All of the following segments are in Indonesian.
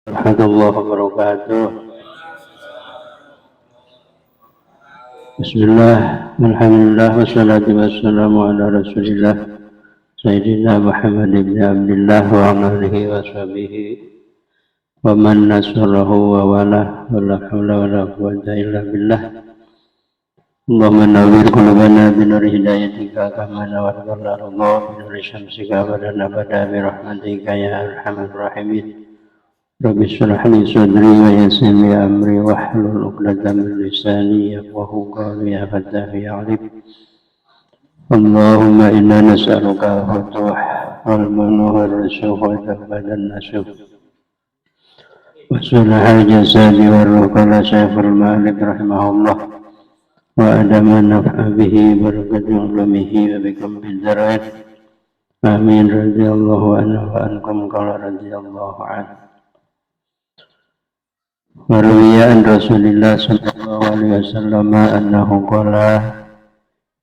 Warahmatullahi wabarakatuh. Bismillah, alhamdulillah, wassalatu wassalamu ala rasulillah Sayyidina Muhammad ibn Abdullah wa alihi wa sahbihi wa man nasarahu wa wala wa la hawla wa la quwwata illa billah. Allahumma nawwir qulubana bi nuri hidayatika kama nawwartal ardha bi nuri syamsika wa lana bada bi rahmatika ya arhamar rahimin. Rabbi shrah li sadri wa yassir li amri wahlul 'uqdatam min lisani yafqahu qawli ya fattah ya 'alim. Allahumma inna nas'aluka al-futuh wal manuh wal rusuh wa tawbadan nasuh wa sulhal jasadi wa ruh qala Syekhul Malik rahimahullah wa adama naf'a bihi barakati ulumihi wa bikum bidzarain amin radhiyallahu anhu wa ankum qala radhiyallahu anhu. Waruwiya an Rasulillah sallallahu alaihi wasallam annahu qala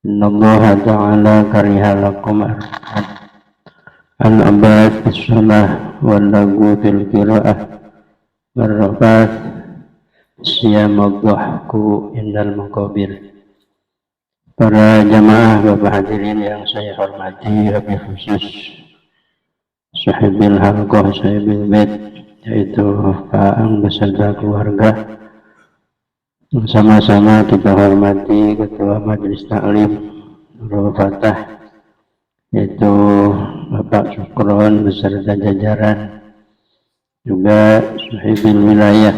innallaha ta'ala kariha lakum al-abath bis-salah wal lagu fil qira'ah war-rafath siyam ad-dhahku indal maqabir. Para jamaah Bapak hadirin yang saya hormati, wabil khusus sahibil halqah sahibil bait, yaitu Pak Ang beserta keluarga. Sama-sama kita hormati Ketua Majelis Taklim Nurul Fatah, yaitu Bapak Syukron beserta jajaran, juga sahibil wilayah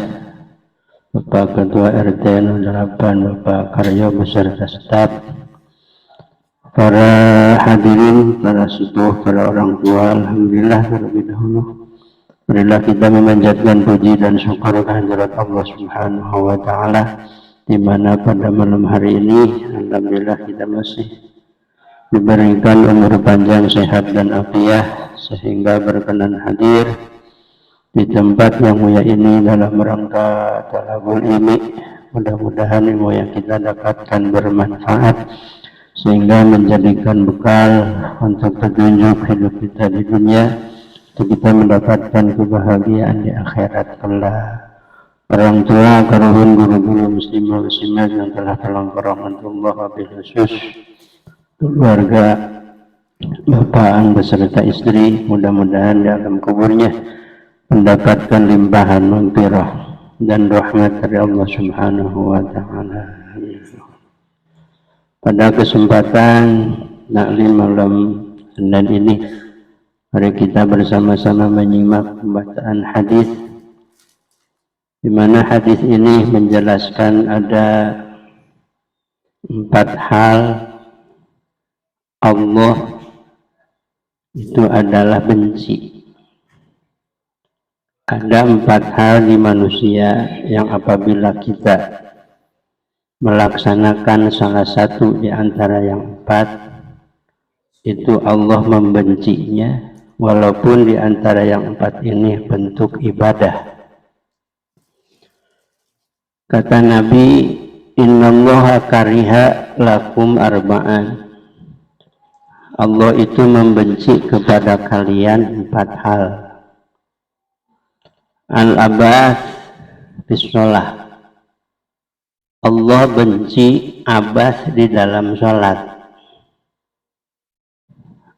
Bapak Ketua RT 08 Bapak Karyo beserta staf, para hadirin, para sepuh, para orang tua. Alhamdulillah terlebih dahulu marilah kita memanjatkan puji dan syukur kehadirat Allah Subhanahu wa Ta'ala, di mana pada malam hari ini alhamdulillah kita masih diberikan umur panjang, sehat dan afiah, sehingga berkenan hadir di tempat yang mulia ini dalam rangka talabul ilmi. Mudah-mudahan ilmu yang kita dapatkan bermanfaat sehingga menjadikan bekal untuk petunjuk hidup kita di dunia, untuk kita mendapatkan kebahagiaan di akhirat kelak. Orang tua, karuhun, guru-guru muslimah yang telah terlangkar rahmatullah, wabil khusus keluarga Bapak Ang beserta istri, mudah-mudahan di alam kuburnya mendapatkan limpahan maghfirah dan rahmat dari Allah Subhanahu wa Ta'ala. Pada kesempatan taklim malam Senin ini, mari kita bersama-sama menyimak pembacaan hadis, di mana hadis ini menjelaskan ada 4 hal Allah itu adalah benci. Ada 4 hal di manusia yang apabila kita melaksanakan salah satu di antara yang 4, itu Allah membencinya, walaupun di antara yang 4 ini bentuk ibadah. Kata Nabi, innallaha kariha lakum arba'an. Allah itu membenci kepada kalian 4 hal. Al-abath bis-shalah. Allah benci abath di dalam sholat.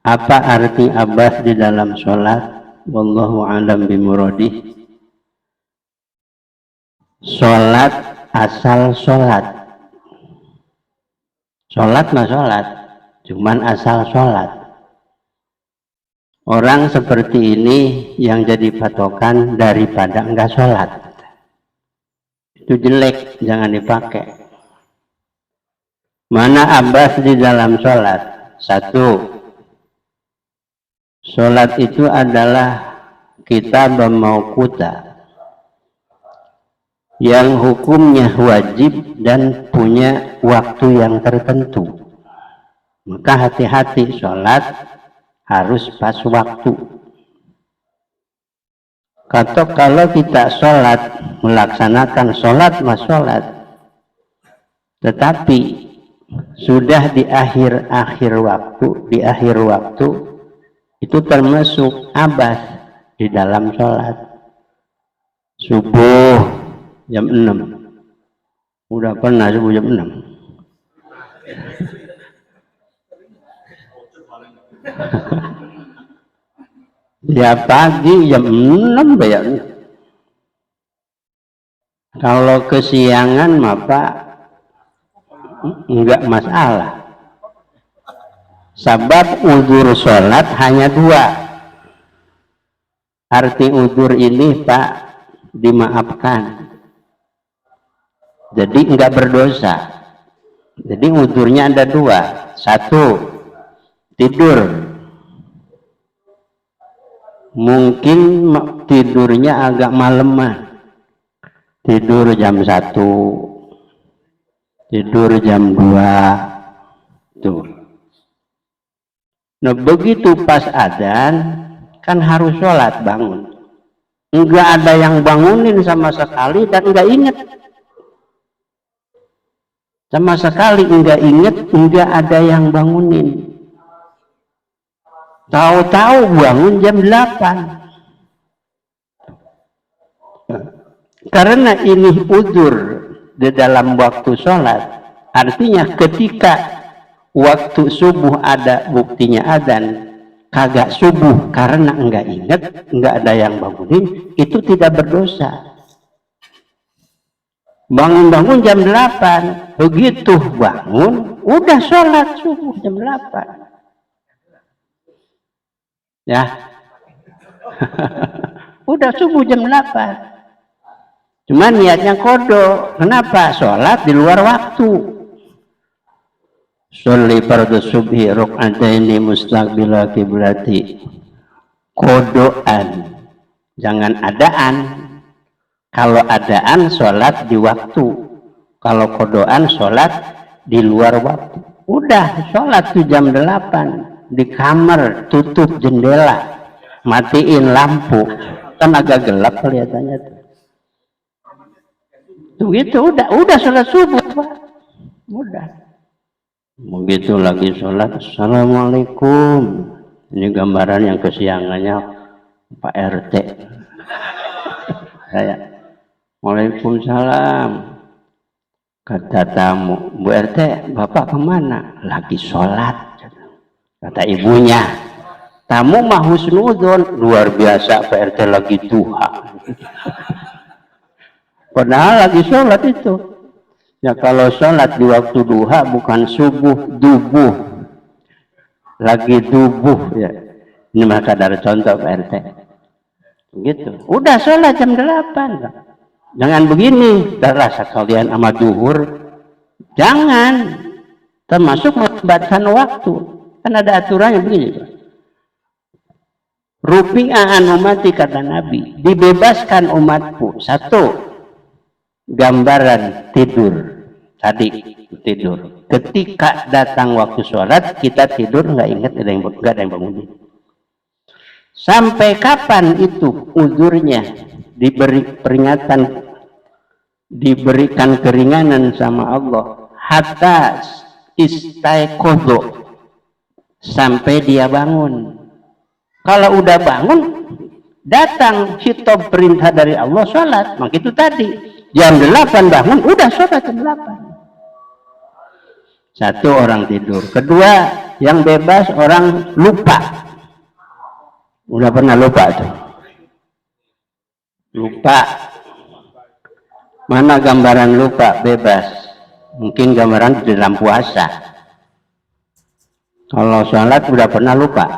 Apa arti abath di dalam sholat? Wallahu a'lam bimuradih. Sholat asal sholat. Sholat mah sholat, cuman asal sholat. Orang seperti ini yang jadi patokan daripada enggak sholat. Itu jelek, jangan dipakai. Mana abath di dalam sholat? 1, sholat itu adalah kita bermauquta, yang hukumnya wajib dan punya waktu yang tertentu. Maka hati-hati, sholat harus pas waktu. Kalau kita sholat, melaksanakan sholat mas sholat, tetapi sudah di akhir waktu, itu termasuk abath di dalam sholat. subuh jam 6. Udah pernah subuh jam 6. Ya pagi jam 6 bayarnya. Kalau kesiangan mah Pak enggak masalah. Sebab udzur sholat hanya 2. Arti udzur ini Pak dimaafkan. Jadi enggak berdosa. Jadi udzurnya ada 2. 1, tidur. Mungkin tidurnya agak maleman. Tidur jam 1. Tidur jam 2. Tuh. Nah begitu pas adzan kan harus sholat bangun. Enggak ada yang bangunin sama sekali dan enggak inget. Sama sekali enggak inget, enggak ada yang bangunin. Tahu-tahu bangun jam 8. Karena ini udzur di dalam waktu sholat. Artinya ketika waktu subuh ada buktinya adzan, kagak subuh karena enggak ingat, enggak ada yang bangunin, itu tidak berdosa. Bangun-bangun jam 8, begitu bangun, udah sholat subuh jam 8. Ya, udah subuh jam 8. Cuman niatnya kodok. Kenapa? Sholat di luar waktu. Sholli fardhu subhi rok'ataini mustaqbila kiblati. Kodoan, jangan adaan. Kalau adaan sholat di waktu. Kalau kodoan sholat di luar waktu. Udah sholat tuh jam 8 di kamar, tutup jendela, matiin lampu, kan agak gelap kelihatannya tuh. Tuh gitu, udah sholat subuh Pak. Udah. Begitu lagi sholat, assalamualaikum. Ini gambaran yang kesiangannya Pak RT. Saya, waalaikumsalam. Kata tamu, Bu RT, Bapak kemana? Lagi sholat. Kata ibunya, tamu mah husnudon, luar biasa Pak RT lagi duha. Padahal lagi sholat itu. Ya kalau sholat di waktu duha bukan subuh, dubuh. Lagi dubuh ya. Ini maka dari contoh Pak RT. Gitu. Udah sholat jam 8. Jangan begini, terasa kalian sama duhur. Jangan. Termasuk melibatkan waktu. Kan ada aturannya begini Pak. Rupi'an umati kata Nabi. Dibebaskan umatku. 1. Gambaran tidur. Tadi tidur. Ketika datang waktu sholat, kita tidur nggak ingat, nggak ada yang bangunin. Sampai kapan itu uzurnya diberi peringatan, diberikan keringanan sama Allah? Hatta istaiqodho, sampai dia bangun. Kalau udah bangun, datang khitab perintah dari Allah sholat. Maka itu tadi jam 8 bangun, udah sholat jam 8. 1 orang tidur. 2 yang bebas orang lupa. Udah pernah lupa tuh? Lupa. Mana gambaran lupa bebas? Mungkin gambaran di dalam puasa. Kalau sholat udah pernah lupa.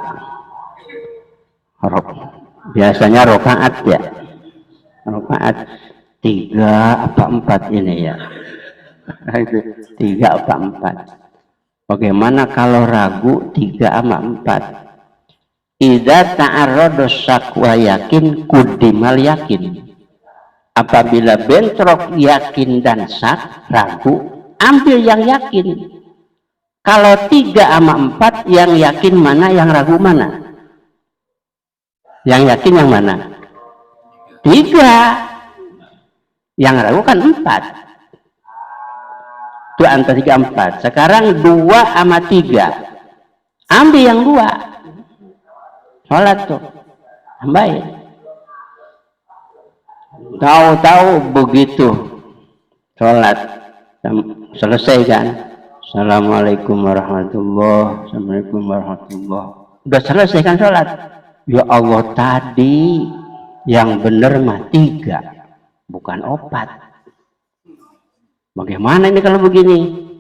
Biasanya rokaat ya. Rokaat 3 apa 4 ini ya. 3 apa 4. Bagaimana kalau ragu 3 sama 4? Idza ta'arrada syakwa yakin kudimal yakin. Apabila bentrok yakin dan syak, ragu, ambil yang yakin. Kalau 3 sama 4, yang yakin mana, yang ragu mana? Yang yakin yang mana? 3. Yang ragu kan 4. Itu antara 3 4. Sekarang 2 sama 3. Ambil yang 2. Sholat tuh. Tambahin. Tahu-tahu begitu sholat selesai kan, Assalamualaikum warahmatullahi, Assalamualaikum warahmatullahi, udah selesai kan sholat. Ya Allah, tadi yang benar mah 3 bukan 4. Bagaimana ini kalau begini?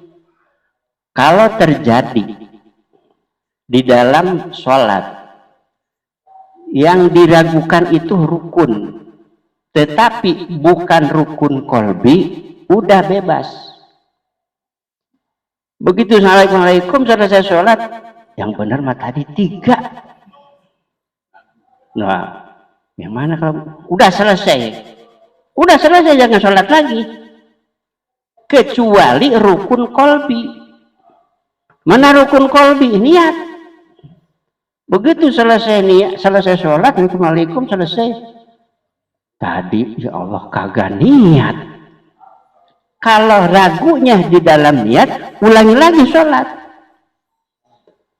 Kalau terjadi di dalam sholat yang diragukan itu rukun, tetapi bukan rukun kolbi, udah bebas. Begitu Assalamualaikum selesai sholat, yang benar mah tadi 3. Nah, yang mana kalau udah selesai? Udah selesai, jangan sholat lagi. Kecuali rukun kolbi. Mana rukun kolbi? Niat. Begitu selesai niat, selesai sholat, Assalamualaikum selesai. Tadi ya Allah kagak niat. Kalau ragunya di dalam niat, ulangi lagi sholat.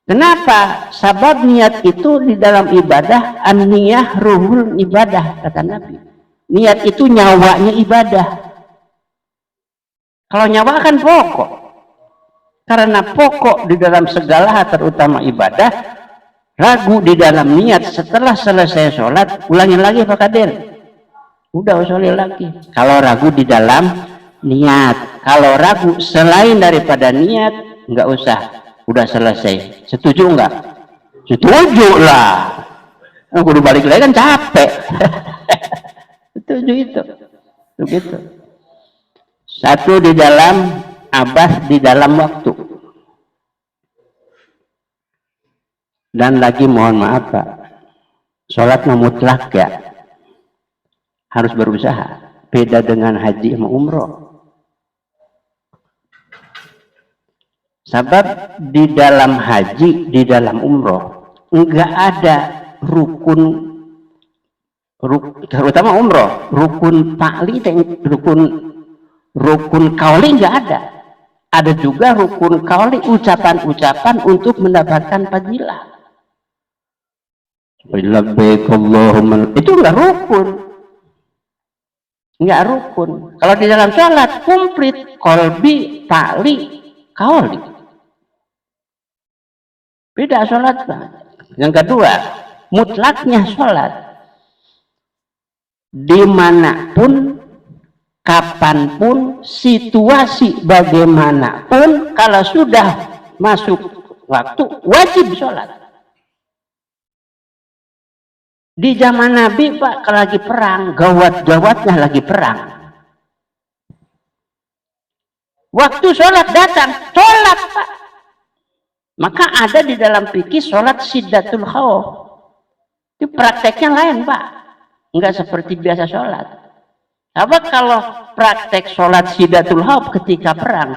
Kenapa? Sabab niat itu di dalam ibadah, an-niyah ruhul ibadah, kata Nabi. Niat itu nyawanya ibadah. Kalau nyawa kan pokok. Karena pokok di dalam segala hal, terutama ibadah, ragu di dalam niat. Setelah selesai sholat, ulangi lagi Pak Kadir. Udah usulin lagi. Kalau ragu di dalam niat, kalau ragu selain daripada niat, nggak usah. Udah selesai. Setuju nggak? Setuju lah. Kudu balik lagi kan capek. Setuju itu. Begitu. Satu di dalam abas, di dalam waktu. Dan lagi mohon maaf Pak, sholat mutlak ya, harus berusaha. Beda dengan haji sama umroh. Sebab di dalam haji, di dalam umroh, enggak ada rukun, terutama umroh, rukun ta'li, rukun kauli enggak ada. Ada juga rukun kauli, ucapan-ucapan untuk mendapatkan fadilah. Labbaik Allahumma, itu enggak rukun. Enggak rukun. Kalau di dalam sholat komplit, kolbi, ta'li, kauli. Beda sholat. Yang kedua, mutlaknya sholat. Dimanapun, kapanpun, situasi bagaimanapun, kalau sudah masuk waktu, wajib sholat. Di zaman Nabi Pak, kalau lagi perang, gawat-gawatnya lagi perang. Waktu sholat datang, sholat Pak. Maka ada di dalam fikih sholat syiddatul khawf. Itu prakteknya lain Pak. Enggak seperti biasa sholat. Apa kalau praktek sholat syiddatul khawf ketika perang?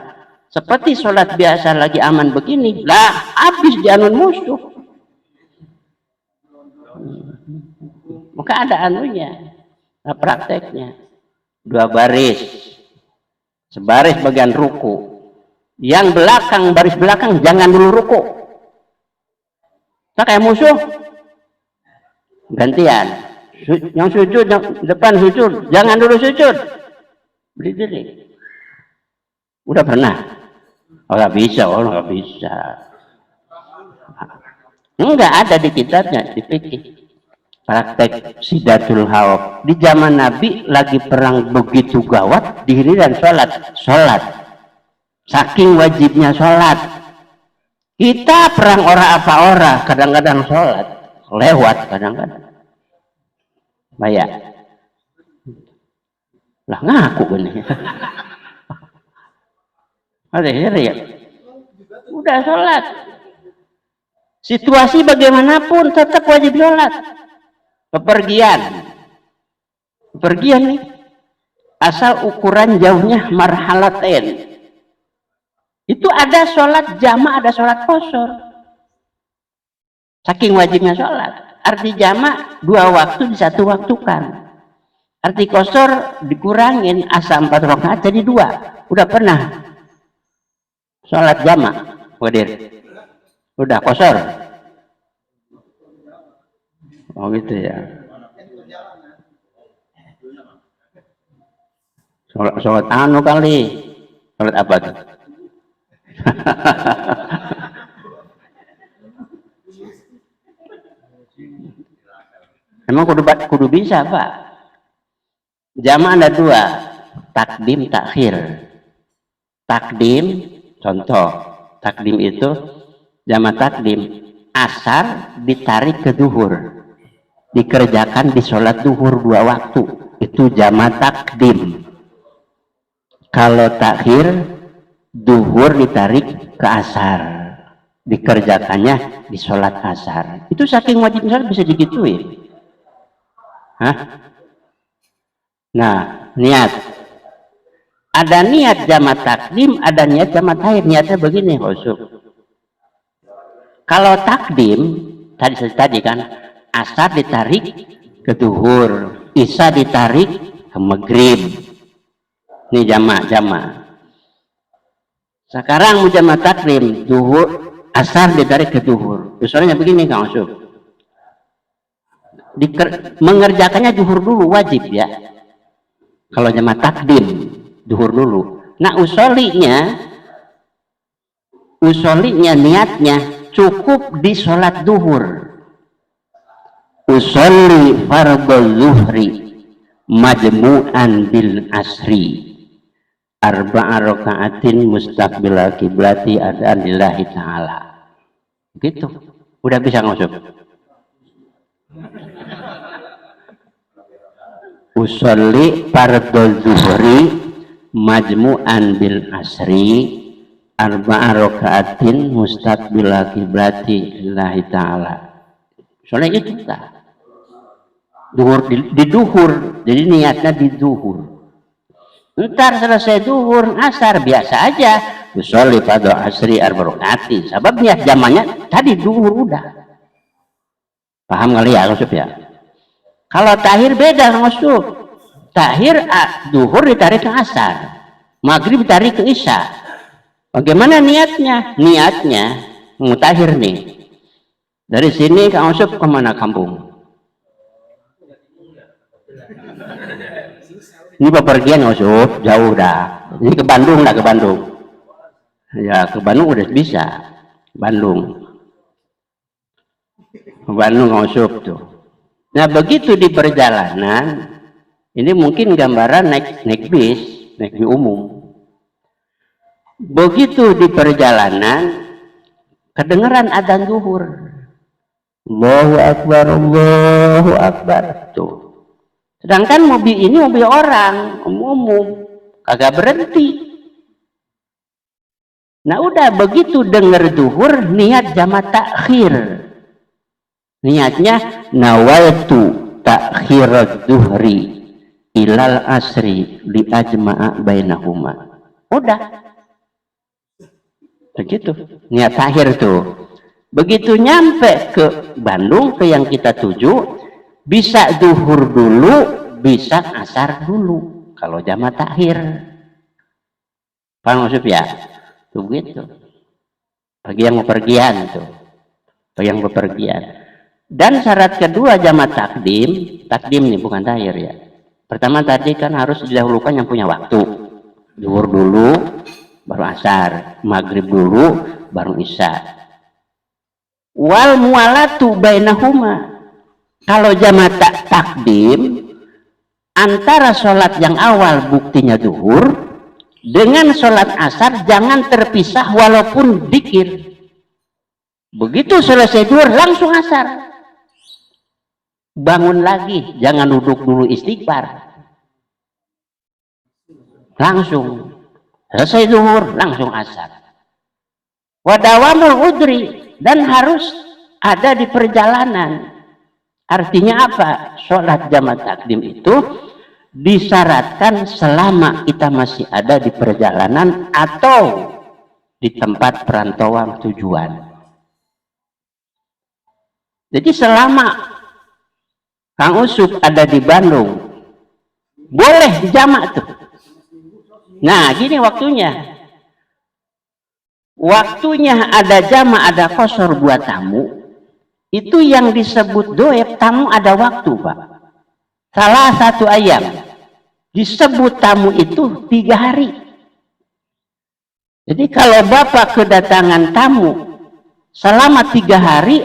Seperti sholat biasa lagi aman begini, lah habis dianun musuh. Maka ada anunya, nah, prakteknya 2 baris, sebaris bagian ruku, yang belakang, baris belakang jangan dulu ruku, kayak musuh gantian, yang sujud, yang depan sujud jangan dulu sujud, berdiri. Udah pernah? Oh nggak bisa, oh nggak bisa, enggak ada di kitabnya, di fikih. Praktek syiddatul khawf. Di zaman Nabi lagi perang begitu gawat, diri dan sholat. Saking wajibnya sholat. Kita perang ora, kadang-kadang sholat. Lewat kadang-kadang. Baik. Lah ngaku ini. Ada ya. Udah sholat. Situasi bagaimanapun tetap wajib sholat. Pepergian nih, asal ukuran jauhnya marhalatain, itu ada sholat jama', ada sholat qashar. Saking wajibnya sholat. Arti jama' 2 waktu di 1 waktu kan. Arti qashar dikurangin, asal 4 rakaat jadi 2. Udah pernah sholat jama'? Wadir. Udah qashar? Oh gitu ya. Sholat anu kali. Sholat apa tuh? Emang kudu bisa, Pak. Jamaah ada dua, takdim, takhir. Takdim, contoh, takdim itu jamaah takdim, asar ditarik ke duhur, dikerjakan di sholat duhur 2 waktu, itu jamaah takdim. Kalau takhir, duhur ditarik ke asar, dikerjakannya di sholat asar. Itu saking wajib sholat bisa digituin. Hah? Nah, niat. Ada niat jamaah takdim, ada niat jamaah takhir. Niatnya begini, khusyuk. Kalau takdim, tadi kan, asar ditarik ke duhur, isya ditarik ke maghrib. Ini jamaah. Sekarang jamaah takdim, duhur, asar ditarik ke duhur. Soalnya begini, Kang Khusyuk. Mengerjakannya duhur dulu wajib ya. Kalau jamaah takdim duhur dulu. Nah usolinya niatnya cukup di sholat duhur. Usolli fardhu zuhri majmu'an bil asri arba'a raka'atin mustaqbilal kiblati adaan lillahi ta'ala. Gitu. Udah bisa ngusuk. Usolli fardhu zuhri majmu'an bil asri arba'a raka'atin mustaqbilal kiblati lillahi ta'ala. Soalnya itu tak. Duhur di duhur, jadi niatnya di duhur. Ntar selesai duhur asar biasa aja. Usolli fardhu asri arba'a raka'atin. Sebab niat zamannya tadi duhur udah. Paham kali ya, Yusuf ya? Kalau tahir beda, Yusuf. Tahir duhur ditarik ke asar, maghrib ditarik ke isya. Bagaimana niatnya? Niatnya mutahir nih. Dari sini Kang Yusuf kemana kampung? Ini bepergian Yusuf, jauh dah. Ini ke Bandung dah, ke Bandung. Ya ke Bandung udah bisa. Bandung Kang Yusuf tuh. Nah begitu di perjalanan, ini mungkin gambaran naik bis umum. Begitu di perjalanan, kedengeran adzan zuhur. Allahu Akbar tuh. Sedangkan mobil ini mobil orang umum, kagak berhenti. Nah udah begitu denger zuhur, niat jamaah takhir. Niatnya nawaitu takhir zuhri ilal asri li ajma'a bainahuma. Udah. Begitu. Niat takhir tuh. Begitu nyampe ke Bandung, ke yang kita tuju, bisa zuhur dulu, bisa asar dulu. Kalau jamaah takhir. Paham maksud ya? Tuh gitu. Bagi yang bepergian tuh. Bagi yang bepergian. Dan syarat kedua jamaah takdim nih bukan takhir ya. Pertama tadi kan harus didahulukan yang punya waktu. Zuhur dulu, baru asar. Maghrib dulu, baru isya. Wal mualatu bainahuma. Kalau jamaah takdim, antara sholat yang awal buktinya zuhur, dengan sholat asar jangan terpisah walaupun dikir. Begitu selesai zuhur langsung asar. Bangun lagi, jangan duduk dulu istighfar. Langsung selesai zuhur, langsung asar. Wadawamul udri, dan harus ada di perjalanan. Artinya apa? Sholat jamaah takdim itu disyaratkan selama kita masih ada di perjalanan atau di tempat perantauan tujuan. Jadi selama Kang Usuk ada di Bandung, boleh dijamak tuh. Nah, gini waktunya. Waktunya ada jamak, ada qashar buat tamu. Itu yang disebut doib, tamu ada waktu, Pak. Salah satu ayam. Disebut tamu itu 3 hari. Jadi kalau Bapak kedatangan tamu selama 3 hari,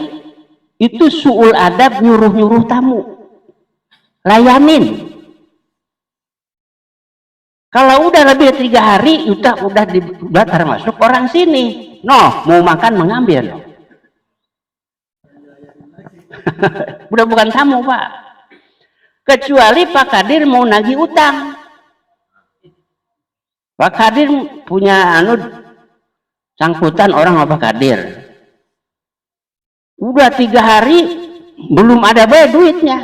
itu su'ul adab, nyuruh-nyuruh tamu. Layanin. Kalau udah lebih 3 hari, udah termasuk orang sini. No, mau makan mengambil. Udah bukan tamu, Pak. Kecuali Pak Kadir mau nagih utang. Pak Kadir punya sangkutan orang sama Pak Kadir. Udah 3 hari belum ada bayar duitnya.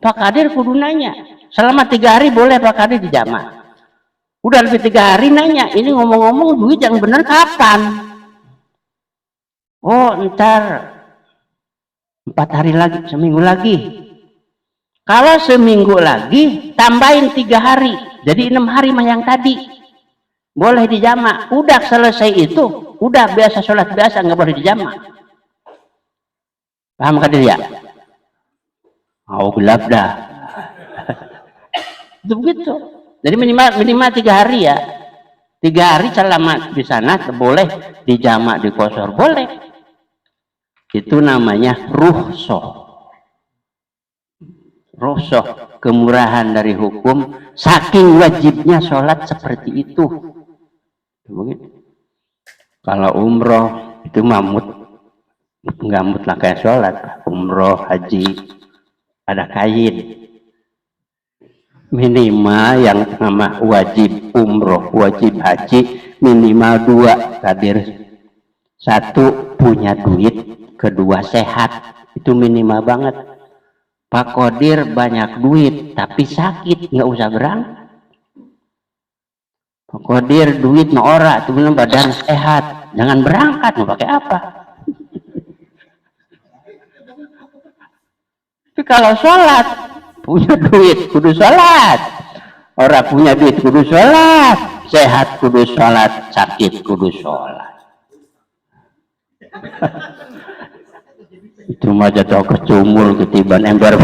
Pak Kadir kudu nanya. Selama 3 hari boleh Pak Kadir dijama. Udah lebih 3 hari nanya, ini ngomong-ngomong duit yang benar kapan? Oh, ntar 4 hari lagi, seminggu lagi. Kalau seminggu lagi, tambahin 3 hari. Jadi 6 hari mah yang tadi. Boleh dijama. Udah selesai itu, udah biasa sholat biasa, nggak boleh dijama. Paham Kadir ya? Oh, gelap dah. Itu begitu. Jadi minimal 3 hari ya. 3 hari selama di sana boleh dijama di kosor, boleh. Itu namanya rukhsah. Rukhsah, kemurahan dari hukum, saking wajibnya sholat seperti itu. Begitu. Kalau umroh itu nggak mutlak kayak sholat. Umroh, haji, ada kain. Minimal yang nama wajib umroh, wajib haji, minimal 2 Kadir. 1 punya duit, kedua sehat. Itu minimal banget. Pak Qadir banyak duit tapi sakit, nggak usah berangkat. Pak Qadir duit ora, tuh badan sehat, jangan berangkat, mau pakai apa? Tapi kalau sholat, punya duit kudu sholat, orang punya duit kudu sholat, sehat kudu sholat, sakit kudu sholat. Itu mah jatuh kecumul ketiban ember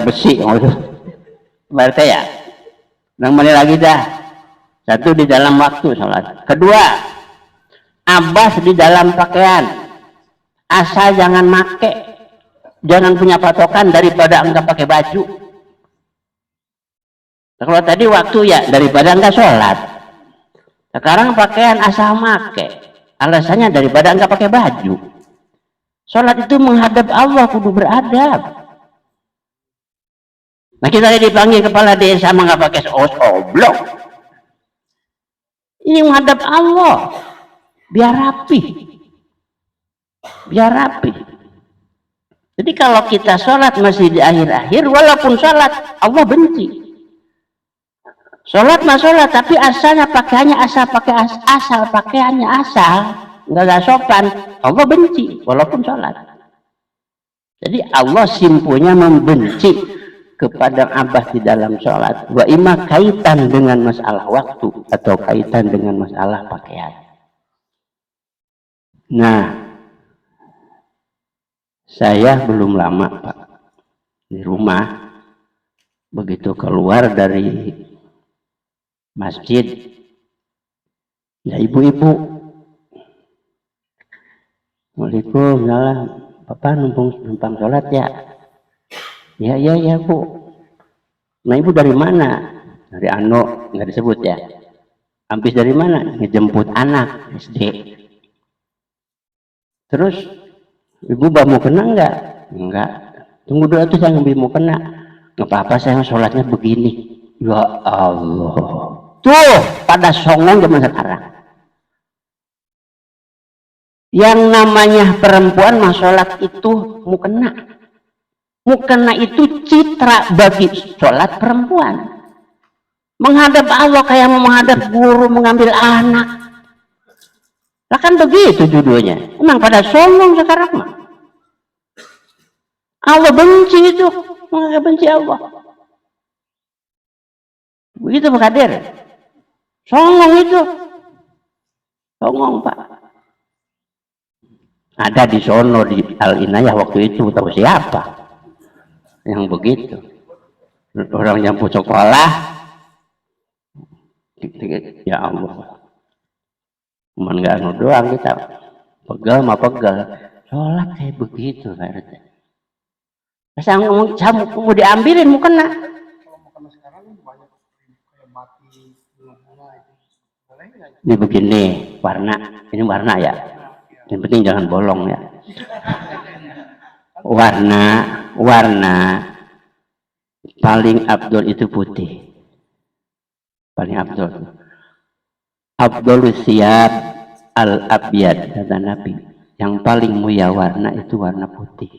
besi. Berarti ya, nang mana lagi dah. 1 di dalam waktu sholat. Kedua, abas di dalam pakaian. Asal jangan make, jangan punya patokan daripada enggak pakai baju. Kalau tadi waktu ya daripada enggak sholat. Sekarang pakaian asal make, alasannya daripada enggak pakai baju. Sholat itu menghadap Allah, kudu beradab. Nah kita dipanggil kepala desa nggak pakai oblong. Ini menghadap Allah, biar rapi, biar rapi. Jadi kalau kita sholat masih di akhir-akhir, walaupun sholat Allah benci. Sholat mah sholat, tapi asalnya pakaiannya asal pakaiannya asal, nggak sopan, Allah benci walaupun sholat. Jadi Allah simpunya membenci kepada abah di dalam sholat. Wa ima kaitan dengan masalah waktu atau kaitan dengan masalah pakaian. Nah, saya belum lama Pak di rumah, begitu keluar dari masjid, ya ibu-ibu, Waalaikumsalam, Bapak numpang sholat ya? Ya Bu. Nah ibu dari mana? Dari nggak disebut ya. Habis dari mana? Ngejemput anak SD. Terus ibu mau kena nggak? Enggak. Tunggu dulu tuh saya ngambil mau kena. Nggak apa-apa, saya sholatnya begini. Ya Allah. Tuh pada songong zaman sekarang. Yang namanya perempuan mah sholat itu mukena. Mukena itu citra bagi sholat perempuan. Menghadap Allah kayak mau menghadap guru, mengambil anak. Lah kan begitu judulnya. Emang pada sombong sekarang mah. Allah benci itu, menganggap benci Allah. Begitu Pak Kadir. Songong itu. Songong Pak. Ada di sono di Al Inayah waktu itu, tahu siapa yang begitu. orang yang pucuk sekolah, ya Allah, cuman nggak anu doang kita, pegal mah pegal, sholat kayak begitu Pak RT. Saya mau diambilin mau kena. Ini begini warna, ini warna ya. Yang penting jangan bolong ya. Warna paling afdol itu putih. Paling afdol. Afdol siyab al-abyad kata Nabi. Yang paling mulia warna itu warna putih.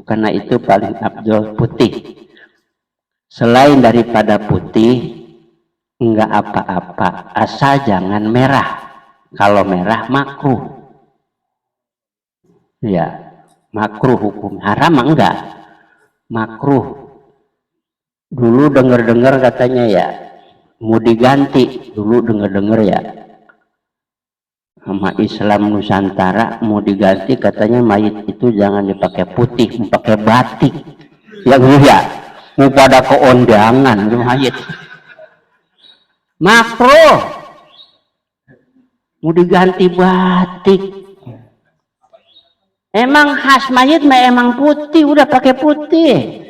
Karena itu paling afdol putih. Selain daripada putih, enggak apa-apa, asal jangan merah. Kalau merah makruh. Ya, makruh hukum. Haram enggak? Makruh. Dulu dengar-dengar katanya ya, mau diganti. Dulu dengar-dengar ya, sama Islam Nusantara mau diganti katanya mayit itu jangan dipakai putih, mau pakai batik. Ya ya, mau pada keondangan mayit. Makruh. Mau diganti batik. Emang khas mayit mah emang putih, udah pakai putih.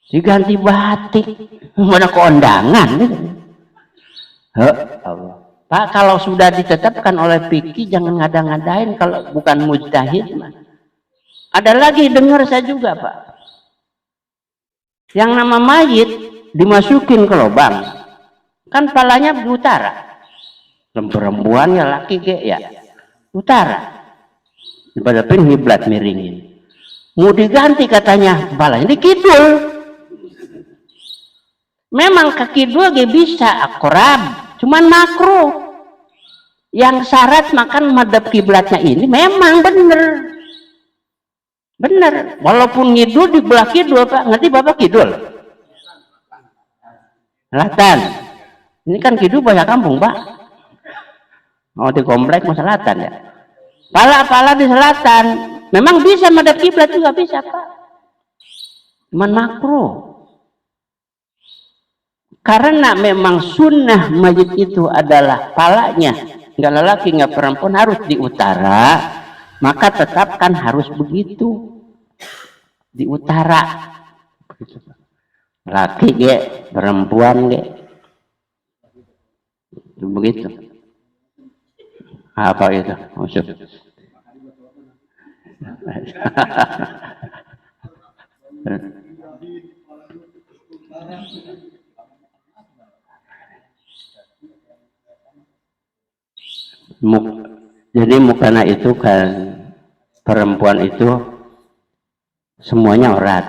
Diganti batik, mana keondangan. Allah. Pak, kalau sudah ditetapkan oleh fikih jangan ngada-ngadain kalau bukan mujtahid mah. Ada lagi dengar saya juga Pak. Yang nama mayit dimasukin ke lubang, kan palanya di utara. Perempuan ya laki ke ya utara. Daripada kiblat miringin. Mau diganti katanya palanya di kidul. Memang ke kidul gak bisa akrab, cuman makruh. Yang syarat makan madhab kiblatnya ini memang bener. Bener, walaupun ngidul di belah kidul Pak, ngerti Bapak kidul? Selatan. Ini kan kidul banyak kampung Pak. Oh di komplek mau selatan ya. Pala-pala di selatan. Memang bisa madhab kiblat juga bisa Pak. Cuman makruh. Karena memang sunnah mayit itu adalah palanya. Nggak lelaki, nggak perempuan harus di utara. Maka tetapkan harus begitu. Di utara. Laki ge, perempuan ge. Begitu. Apa itu? Maksud. Jadi mukana itu kan perempuan itu semuanya aurat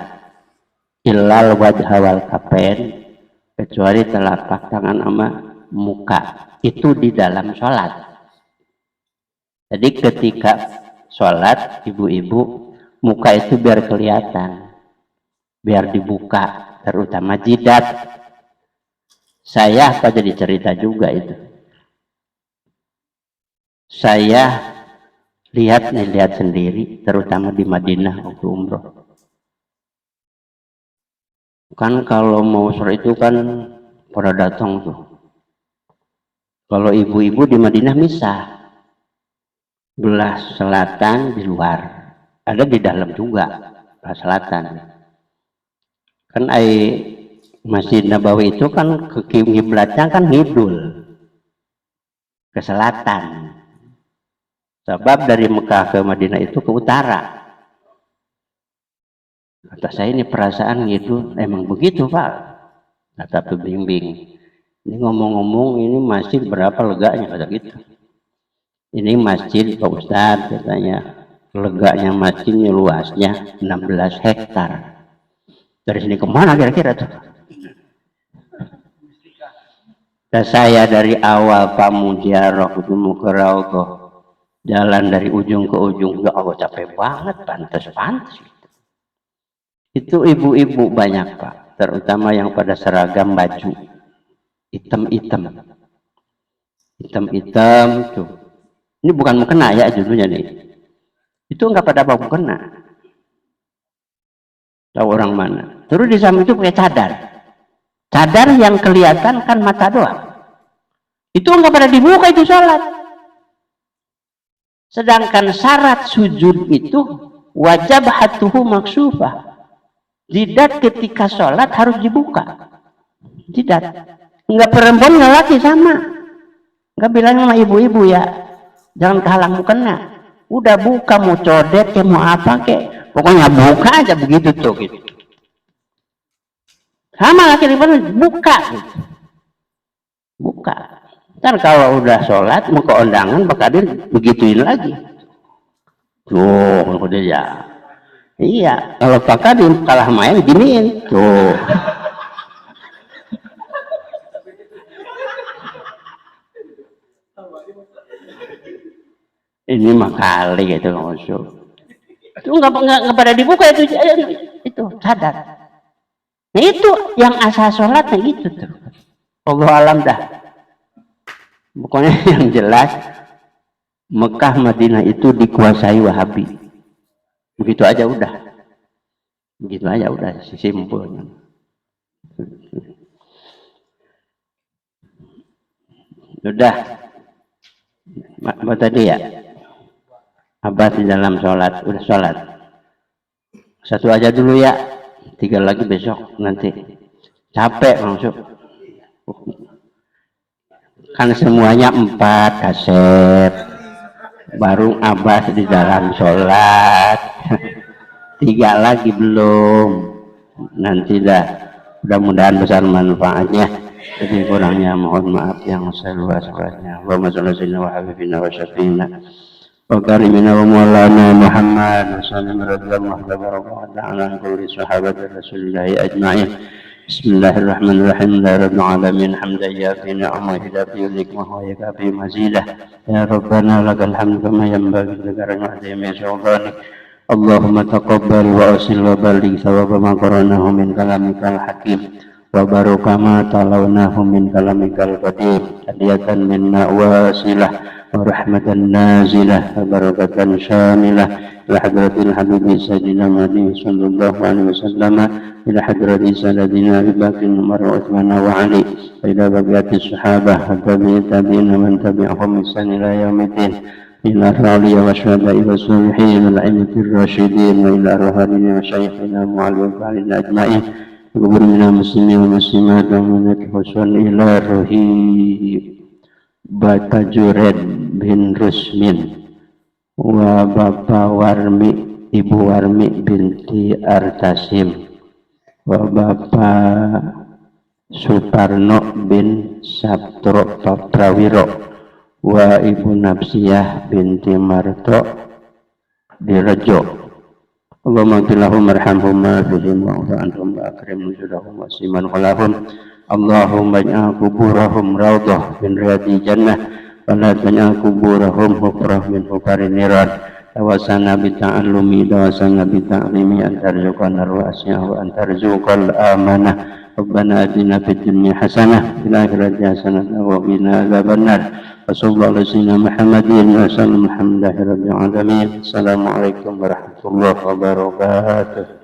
illal wajha wal kafen, kecuali telapak tangan sama muka itu di dalam sholat. Jadi ketika sholat ibu-ibu muka itu biar kelihatan, biar dibuka, terutama jidat. Saya apa jadi cerita juga itu. Saya lihat sendiri, terutama di Madinah waktu umroh. Kan kalau mau sore itu kan pada datang tuh. Kalau ibu-ibu di Madinah misah, belah selatan di luar, ada di dalam juga belah selatan. Kan Masjid Nabawi itu kan ke kiblatnya kan ngidul ke selatan. Sebab dari Mekah ke Madinah itu ke utara. Kata saya ini perasaan gitu, emang begitu Pak. Kata pembimbing. Ini ngomong-ngomong ini masjid berapa leganya kata gitu. Ini masjid Pak Ustadz katanya. Leganya masjidnya luasnya 16 hektar. Dari sini kemana kira-kira tuh? Dan saya dari awal Pak Mujarrah itu mau ke Raudhah. Jalan dari ujung ke ujung, ya Allah capek banget, pantas. Itu ibu-ibu banyak Pak, terutama yang pada seragam baju hitam-hitam tuh. Ini bukan mukena ya judulnya nih. Itu enggak pada mau kena. tahu orang mana. Terus di samping itu pakai cadar. Cadar yang kelihatan kan mata doang. Itu nggak pada dibuka itu sholat. Sedangkan syarat sujud itu wajib hatuhu maksufah. Jidat ketika sholat harus dibuka. Jidat. Nggak perempuan nggak laki sama. Nggak bilang sama ibu-ibu ya, jangan kehalang mukena. Udah buka, mau codet kayak mau apa kayak, pokoknya buka aja begitu tuh gitu. Sama laki perempuan buka gitu. Buka. Ntar kalau udah sholat mau ke undangan bakal begituin lagi. Tuh udah ya. Iya, kalau Pak Kadim kalah main giniin tuh. Ini mah kali gitu masuk. Itu nggak pada dibuka itu sadar. Nah itu yang asal sholatnya gitu tuh. Allah alam dah. Pokoknya yang jelas Mekah Madinah itu dikuasai Wahabi. Begitu aja udah. Begitu aja udah simpulnya. Udah. Apa tadi ya? Abah di dalam sholat, udah sholat. Satu aja dulu ya, 3 lagi besok nanti. Capek langsung. Kan semuanya 4 kaset. Baru Abah di dalam sholat. 3 lagi belum. Nanti dah. Mudah-mudahan besar manfaatnya. Jadi kurangnya mohon maaf yang seluas-luasnya. Wa masallallahu wa habibina wa syafiina. وكرمنا ومولانا محمد وسلم رضي الله تبارك وتعالى عن كل صحابة رسول الله أجمعين. بسم الله الرحمن الرحيم. لا رب العالمين حمدا يكفي نعمه يكفي ذكره ويكفي مزيده. يا ربنا لك الحمد كما ينبغي لكرم عظيم سلطانك. اللهم تقبل وأصل وبلغ ثواب ما قرأناه من كلامك الحكيم وبارك ما تلوناه من كلامك القديم هدية منا واصلة ورحمة نازلة وبركة شاملة إلى حضرة الحبيب سيدنا محمد صلى الله عليه وسلم إلى حضرة سيدنا أبي بكر وعمر وعثمان وعلي وإلى بقية الصحابة والتابعين من تبعهم بإحسان إلى يوم الدين إلى الرعية والشهداء والصالحين والأئمة الراشدين وإلى أرواحنا وشيخنا ومعلم علينا أجمعين وقبورنا مسلمين ومسلمات ومنك حسن إلى الرهيب Batajured bin Rusmin wa Bapak Warmi Ibu Warmi binti Artasim wa Bapak Suparno bin Sabtro Paprawiro wa Ibu Nafsiyah binti Marto Direjo. Allahumma qilahum arhamhumma bihim wa'anhum wa akrim nuzulahum wa siman khalahum. Allahumma ij'al kuburahum rawdah min riyadil jannah wa la taj'al kuburahum hufrah min hufarin niran. Tawasana bita'allumi tawasana bita'limi antarzuqana ar-wasi'ah wa antarzuqal amanah. Rabbana atina fid dunya hasanah fil akhirati hasanah wa qina adzabannar. Wa sallallahu alaihi Muhammadin wa sallam alhamdulillahi rabbil alamin. Assalamualaikum warahmatullahi wabarakatuh.